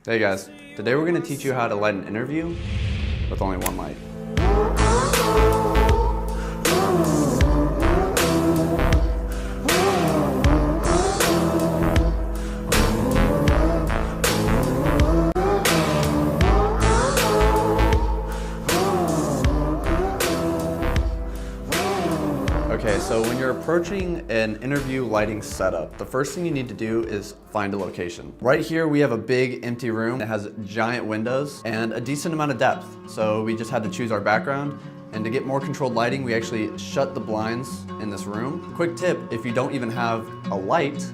Hey guys, today we're going to teach you how to light an interview with only one light. Okay, so when you're approaching an interview lighting setup, the first thing you need to do is find a location. Right here we have a big empty room that has giant windows and a decent amount of depth. So we just had to choose our background, and to get more controlled lighting, we actually shut the blinds in this room. Quick tip, if you don't even have a light,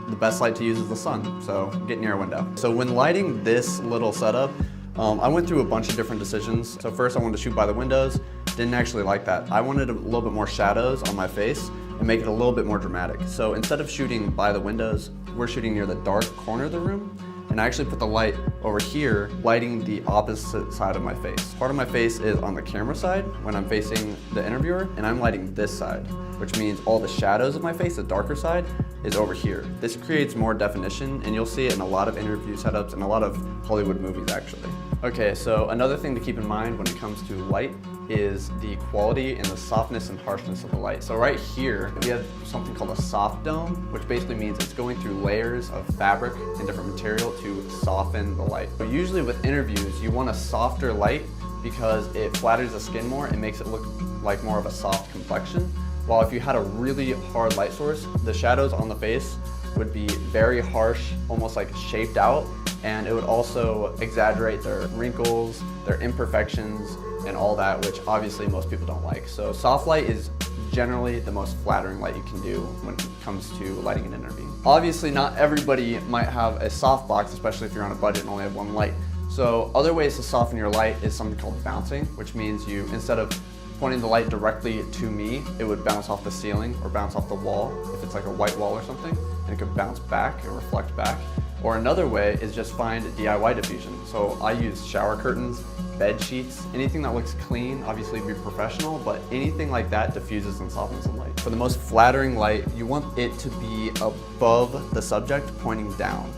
the best light to use is the sun, so get near a window. So when lighting this little setup, I went through a bunch of different decisions. So first I wanted to shoot by the windows. Didn't actually like that. I wanted a little bit more shadows on my face and make it a little bit more dramatic. So instead of shooting by the windows, we're shooting near the dark corner of the room. And I actually put the light over here, lighting the opposite side of my face. Part of my face is on the camera side when I'm facing the interviewer, and I'm lighting this side, which means all the shadows of my face, the darker side, is over here. This creates more definition, and you'll see it in a lot of interview setups and a lot of Hollywood movies actually. Okay, so another thing to keep in mind when it comes to light is the quality and the softness and harshness of the light. So right here, we have something called a soft dome, which basically means it's going through layers of fabric and different material to soften the light. So usually with interviews, you want a softer light because it flatters the skin more and makes it look like more of a soft complexion. While if you had a really hard light source, the shadows on the face would be very harsh, almost like shaped out, and it would also exaggerate their wrinkles, their imperfections, and all that, which obviously most people don't like. So soft light is generally the most flattering light you can do when it comes to lighting an interview. Obviously not everybody might have a soft box, especially if you're on a budget and only have one light. So other ways to soften your light is something called bouncing, which means you, instead of pointing the light directly to me, it would bounce off the ceiling or bounce off the wall, if it's like a white wall or something, and it could bounce back or reflect back. Or another way is just find DIY diffusion. So I use shower curtains, bed sheets, anything that looks clean, obviously be professional, but anything like that diffuses and softens the light. For the most flattering light, you want it to be above the subject, pointing down.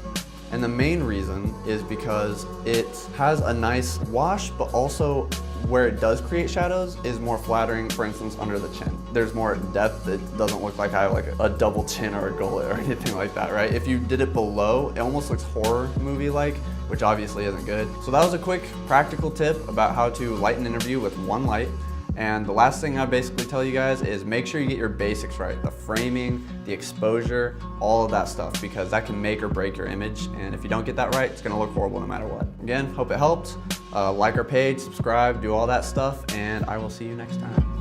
And the main reason is because it has a nice wash, but also where it does create shadows is more flattering, for instance, under the chin. There's more depth. It doesn't look like I have like a double chin or a gullet or anything like that, right? If you did it below, it almost looks horror movie-like, which obviously isn't good. So that was a quick practical tip about how to light an interview with one light. And the last thing I basically tell you guys is make sure you get your basics right. The framing, the exposure, all of that stuff, because that can make or break your image. And if you don't get that right, it's gonna look horrible no matter what. Again, hope it helped. Like our page, subscribe, do all that stuff, and I will see you next time.